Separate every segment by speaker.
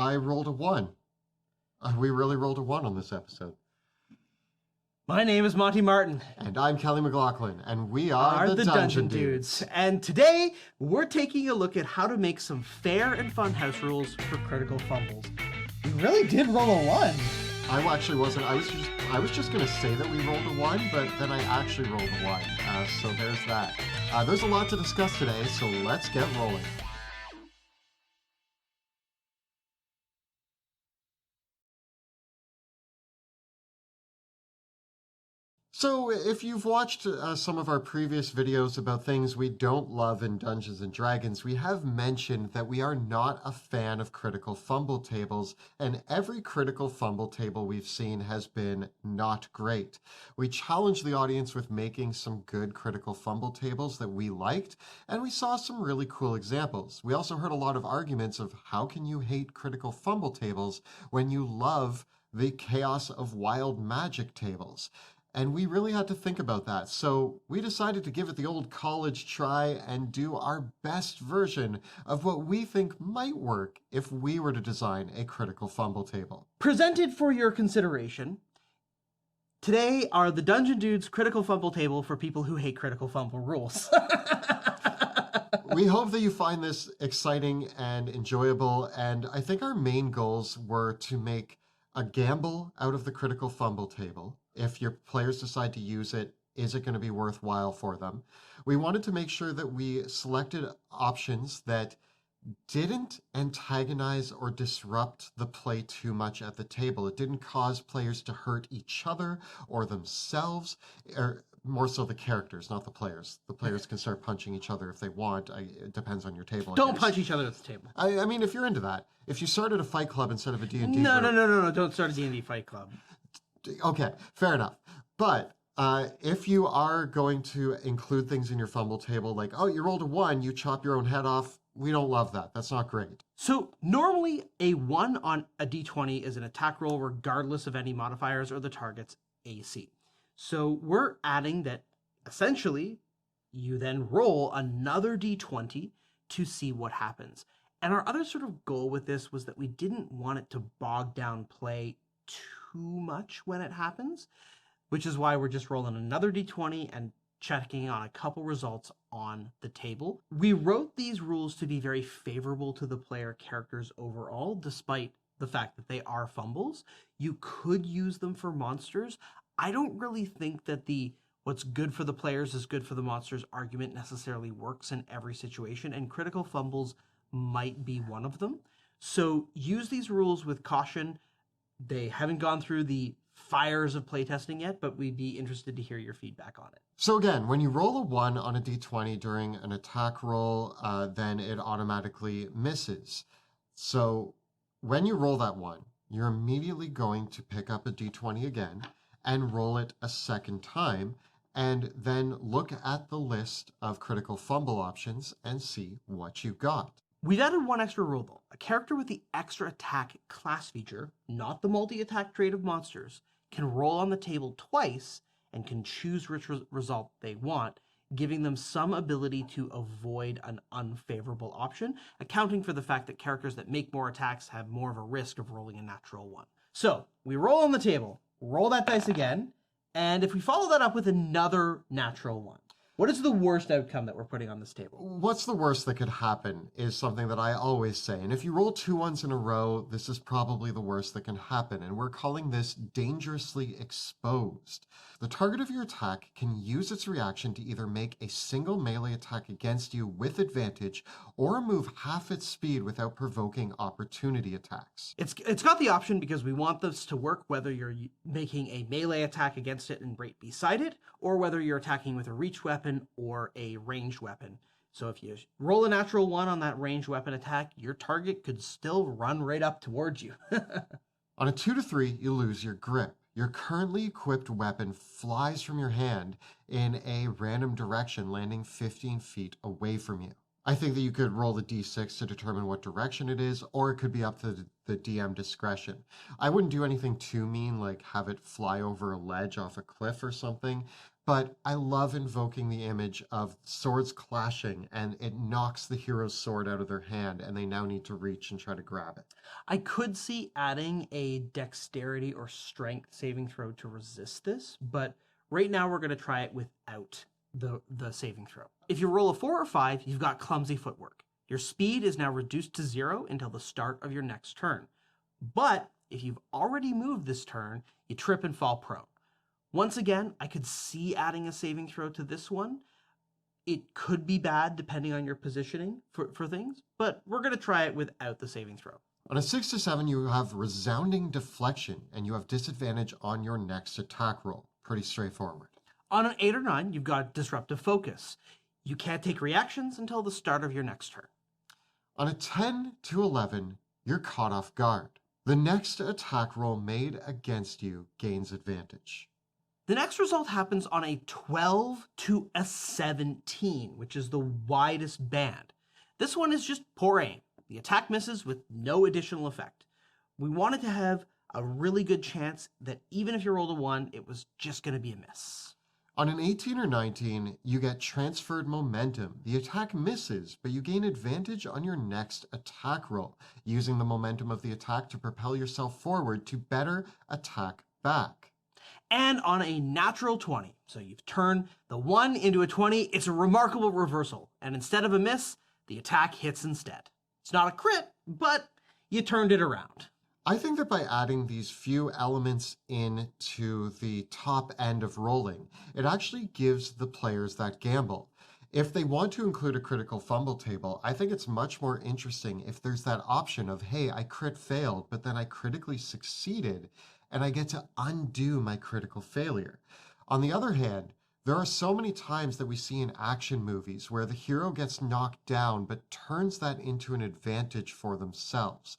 Speaker 1: I rolled a 1. We really rolled a 1 on this episode.
Speaker 2: My name is Monty Martin.
Speaker 1: And I'm Kelly McLaughlin, and we are the Dungeon Dudes.
Speaker 2: And today, we're taking a look at how to make some fair and fun house rules for critical fumbles. We really did roll a 1.
Speaker 1: I actually wasn't. I was just going to say that we rolled a 1, but then I actually rolled a 1. So there's that. There's a lot to discuss today, so let's get rolling. So if you've watched some of our previous videos about things we don't love in Dungeons & Dragons, we have mentioned that we are not a fan of critical fumble tables, and every critical fumble table we've seen has been not great. We challenged the audience with making some good critical fumble tables that we liked, and we saw some really cool examples. We also heard a lot of arguments of how can you hate critical fumble tables when you love the chaos of wild magic tables. And we really had to think about that. So we decided to give it the old college try and do our best version of what we think might work if we were to design a critical fumble table.
Speaker 2: Presented for your consideration, today are the Dungeon Dudes critical fumble table for people who hate critical fumble rules.
Speaker 1: We hope that you find this exciting and enjoyable. And I think our main goals were to make a gamble out of the critical fumble table. If your players decide to use it, is it going to be worthwhile for them? We wanted to make sure that we selected options that didn't antagonize or disrupt the play too much at the table. It didn't cause players to hurt each other or themselves, or more so the characters, not the players. The players can start punching each other if they want. It depends on your table.
Speaker 2: Don't punch each other at the table.
Speaker 1: I mean, if you're into that. If you started a fight club instead of a D&D
Speaker 2: No,
Speaker 1: group,
Speaker 2: don't start a D&D fight club.
Speaker 1: Okay, fair enough. But if you are going to include things in your fumble table, like, oh, you rolled a 1, you chop your own head off, we don't love that. That's not great.
Speaker 2: So normally a 1 on a d20 is an attack roll regardless of any modifiers or the target's AC. So we're adding that essentially you then roll another d20 to see what happens. And our other sort of goal with this was that we didn't want it to bog down play too much when it happens, which is why we're just rolling another d20 and checking on a couple results on the table. We wrote these rules to be very favorable to the player characters overall, despite the fact that they are fumbles. You could use them for monsters. I don't really think that the what's good for the players is good for the monsters argument necessarily works in every situation, and critical fumbles might be one of them. So use these rules with caution. They haven't gone through the fires of playtesting yet, but we'd be interested to hear your feedback on it.
Speaker 1: So again, when you roll a 1 on a d20 during an attack roll, then it automatically misses. So when you roll that 1, you're immediately going to pick up a d20 again and roll it a second time, and then look at the list of critical fumble options and see what you got.
Speaker 2: We've added one extra rule though. A character with the extra attack class feature, not the multi-attack trait of monsters, can roll on the table twice and can choose which result they want, giving them some ability to avoid an unfavorable option, accounting for the fact that characters that make more attacks have more of a risk of rolling a natural 1. So we roll on the table, roll that dice again, and if we follow that up with another natural 1, what is the worst outcome that we're putting on this table?
Speaker 1: What's the worst that could happen is something that I always say. And if you roll 2 1s in a row, this is probably the worst that can happen. And we're calling this dangerously exposed. The target of your attack can use its reaction to either make a single melee attack against you with advantage or move half its speed without provoking opportunity attacks.
Speaker 2: It's got the option because we want this to work whether you're making a melee attack against it and right beside it, or whether you're attacking with a reach weapon or a ranged weapon. So if you roll a natural 1 on that ranged weapon attack, your target could still run right up towards you.
Speaker 1: On a 2 to 3, you lose your grip. Your currently equipped weapon flies from your hand in a random direction, landing 15 feet away from you. I think that you could roll the d6 to determine what direction it is, or it could be up to the DM discretion. I wouldn't do anything too mean, like have it fly over a ledge off a cliff or something, but I love invoking the image of swords clashing and it knocks the hero's sword out of their hand and they now need to reach and try to grab it.
Speaker 2: I could see adding a dexterity or strength saving throw to resist this, but right now we're going to try it without the saving throw. If you roll a 4 or 5, you've got Clumsy Footwork. Your speed is now reduced to 0 until the start of your next turn. But if you've already moved this turn, you trip and fall prone. Once again, I could see adding a saving throw to this one. It could be bad depending on your positioning for things, but we're going to try it without the saving throw.
Speaker 1: On a 6 to 7, you have Resounding Deflection, and you have disadvantage on your next attack roll. Pretty straightforward.
Speaker 2: On an 8 or 9, you've got Disruptive Focus. You can't take reactions until the start of your next turn.
Speaker 1: On a 10 to 11, you're caught off guard. The next attack roll made against you gains advantage.
Speaker 2: The next result happens on a 12 to a 17, which is the widest band. This one is just poor aim. The attack misses with no additional effect. We wanted to have a really good chance that even if you rolled a 1, it was just going to be a miss.
Speaker 1: On an 18 or 19, you get transferred momentum. The attack misses, but you gain advantage on your next attack roll, using the momentum of the attack to propel yourself forward to better attack back.
Speaker 2: And on a natural 20, so you've turned the 1 into a 20, it's a remarkable reversal. And instead of a miss, the attack hits instead. It's not a crit, but you turned it around.
Speaker 1: I think that by adding these few elements into the top end of rolling, it actually gives the players that gamble. If they want to include a critical fumble table, I think it's much more interesting if there's that option of, hey, I crit failed, but then I critically succeeded, and I get to undo my critical failure. On the other hand, there are so many times that we see in action movies where the hero gets knocked down but turns that into an advantage for themselves.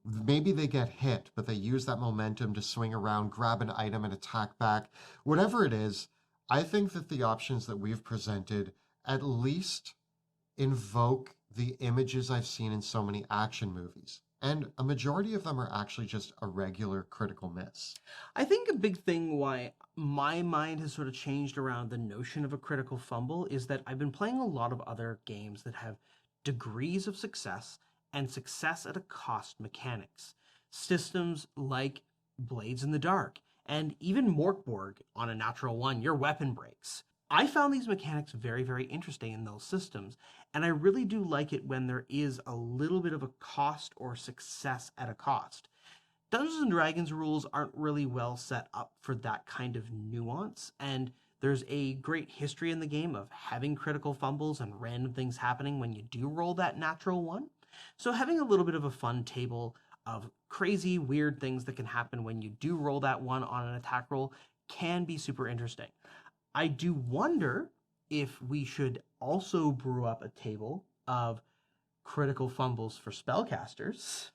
Speaker 1: Maybe they get hit, but they use that momentum to swing around, grab an item, and attack back. Whatever it is, I think that the options that we've presented at least invoke the images I've seen in so many action movies. And a majority of them are actually just a regular critical miss.
Speaker 2: I think a big thing why my mind has sort of changed around the notion of a critical fumble is that I've been playing a lot of other games that have degrees of success and success at a cost mechanics. Systems like Blades in the Dark, and even Morkborg on a natural 1, your weapon breaks. I found these mechanics very, very interesting in those systems, and I really do like it when there is a little bit of a cost or success at a cost. Dungeons & Dragons rules aren't really well set up for that kind of nuance, and there's a great history in the game of having critical fumbles and random things happening when you do roll that natural 1. So having a little bit of a fun table of crazy, weird things that can happen when you do roll that 1 on an attack roll can be super interesting. I do wonder if we should also brew up a table of critical fumbles for spellcasters.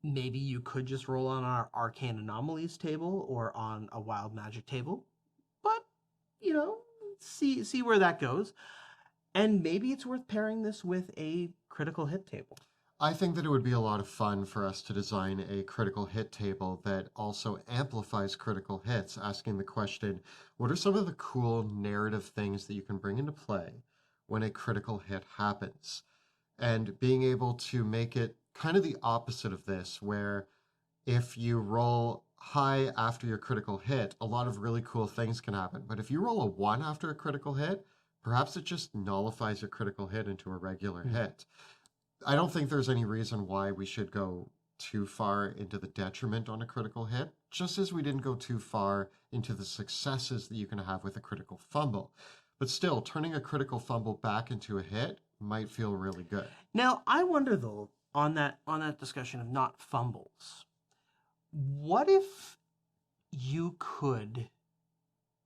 Speaker 2: Maybe you could just roll on our Arcane Anomalies table or on a Wild Magic table. But, see where that goes. And maybe it's worth pairing this with a critical hit table.
Speaker 1: I think that it would be a lot of fun for us to design a critical hit table that also amplifies critical hits, asking the question, what are some of the cool narrative things that you can bring into play when a critical hit happens? And being able to make it kind of the opposite of this, where if you roll high after your critical hit, a lot of really cool things can happen. But if you roll a 1 after a critical hit, perhaps it just nullifies your critical hit into a regular hit. I don't think there's any reason why we should go too far into the detriment on a critical hit, just as we didn't go too far into the successes that you can have with a critical fumble. But still, turning a critical fumble back into a hit might feel really good.
Speaker 2: Now, I wonder though, on that discussion of not fumbles, what if you could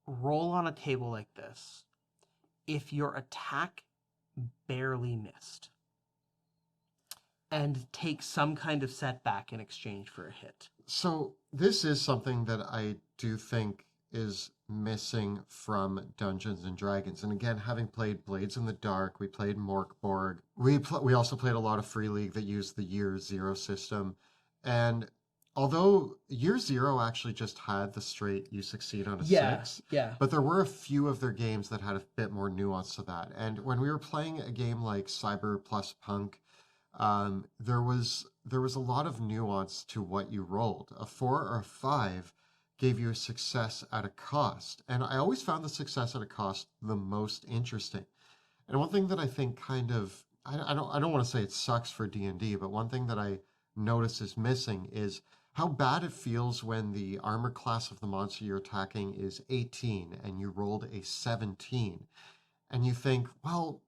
Speaker 2: roll on a table like this if your attack barely missed and take some kind of setback in exchange for a hit?
Speaker 1: So this is something that I do think is missing from Dungeons and Dragons. And again, having played Blades in the Dark, we played Morkborg. We also played a lot of Free League that used the Year Zero system. And although year zero actually just had the straight you succeed on a
Speaker 2: Yeah,
Speaker 1: six,
Speaker 2: yeah.
Speaker 1: but there were a few of their games that had a bit more nuance to that. And when we were playing a game like Cyber plus Punk, there was a lot of nuance to what you rolled. A four or a five gave you a success at a cost, and I always found the success at a cost the most interesting. And one thing that I think kind of I don't want to say it sucks for D&D, but one thing that I notice is missing is how bad it feels when the armor class of the monster you're attacking is 18 and you rolled a 17 and you think, well,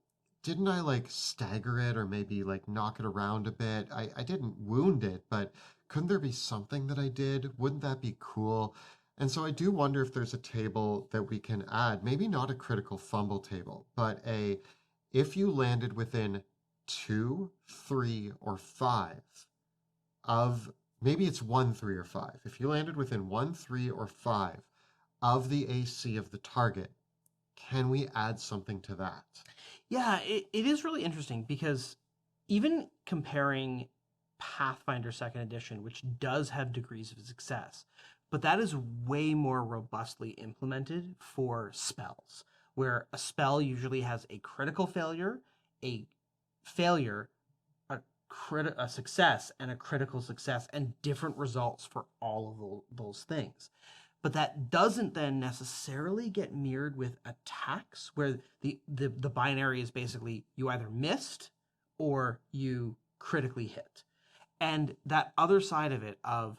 Speaker 1: didn't I like stagger it or maybe like knock it around a bit? I didn't wound it, but couldn't there be something that I did? Wouldn't that be cool? And so I do wonder if there's a table that we can add, maybe not a critical fumble table, but a if you landed within 2, 3, or 5 of maybe it's 1, 3, or 5. If you landed within 1, 3, or 5 of the AC of the target, can we add something to that?
Speaker 2: Yeah, it is really interesting because even comparing Pathfinder Second Edition, which does have degrees of success, but that is way more robustly implemented for spells, where a spell usually has a critical failure, a failure, a success, and a critical success, and different results for all of those things. But that doesn't then necessarily get mirrored with attacks, where the binary is basically you either missed or you critically hit. And that other side of it, of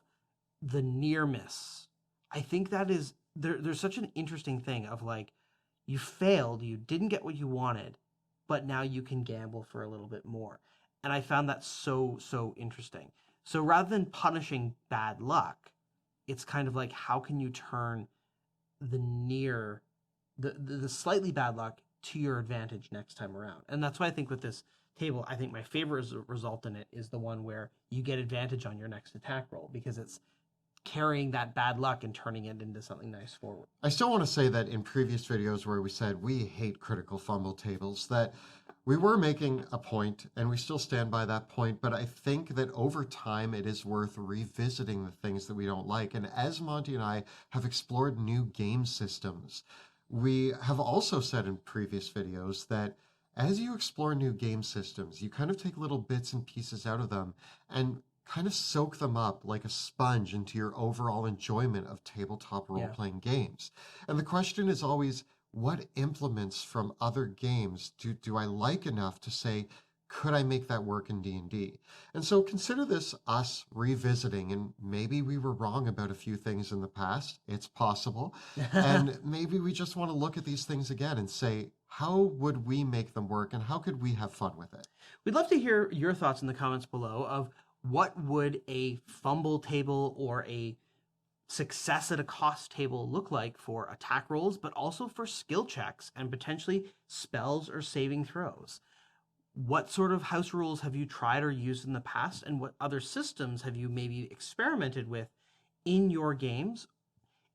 Speaker 2: the near miss, I think that is there's such an interesting thing of like, you failed, you didn't get what you wanted, but now you can gamble for a little bit more. And I found that so interesting. So rather than punishing bad luck, it's kind of like, how can you turn the slightly bad luck to your advantage next time around? And that's why I think with this table, I think my favorite result in it is the one where you get advantage on your next attack roll, because it's carrying that bad luck and turning it into something nice forward.
Speaker 1: I still want to say that in previous videos where we said we hate critical fumble tables, that we were making a point, and we still stand by that point, but I think that over time it is worth revisiting the things that we don't like. And as Monty and I have explored new game systems, we have also said in previous videos that as you explore new game systems, you kind of take little bits and pieces out of them and kind of soak them up like a sponge into your overall enjoyment of tabletop role-playing games. And the question is always, what implements from other games do I like enough to say, could I make that work in D&D? And so consider this us revisiting, and maybe we were wrong about a few things in the past. It's possible. And maybe we just want to look at these things again and say, how would we make them work and how could we have fun with it?
Speaker 2: We'd love to hear your thoughts in the comments below of what would a fumble table or a success at a cost table look like for attack rolls, but also for skill checks and potentially spells or saving throws. What sort of house rules have you tried or used in the past, and what other systems have you maybe experimented with in your games?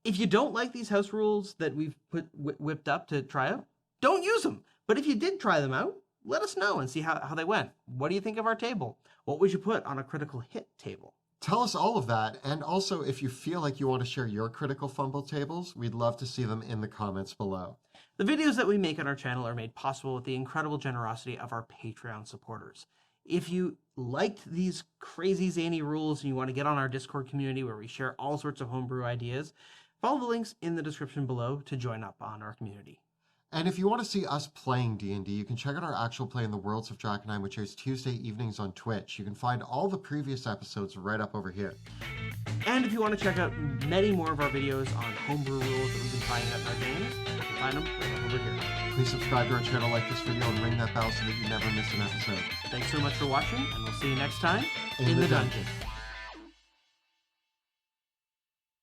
Speaker 2: If you don't like these house rules that we've whipped up to try out, don't use them. But if you did try them out, let us know and see how they went. What do you think of our table? What would you put on a critical hit table?
Speaker 1: Tell us all of that. And also, if you feel like you want to share your critical fumble tables, we'd love to see them in the comments below.
Speaker 2: The videos that we make on our channel are made possible with the incredible generosity of our Patreon supporters. If you liked these crazy zany rules and you want to get on our Discord community where we share all sorts of homebrew ideas, follow the links in the description below to join up on our community.
Speaker 1: And if you want to see us playing D&D, you can check out our actual play in the Worlds of Drakenheim, which airs Tuesday evenings on Twitch. You can find all the previous episodes right up over here.
Speaker 2: And if you want to check out many more of our videos on homebrew rules that we've been trying out in our games, you can find them right up over here.
Speaker 1: Please subscribe to our channel, like this video, and ring that bell so that you never miss an episode.
Speaker 2: Thanks so much for watching, and we'll see you next time in the dungeon.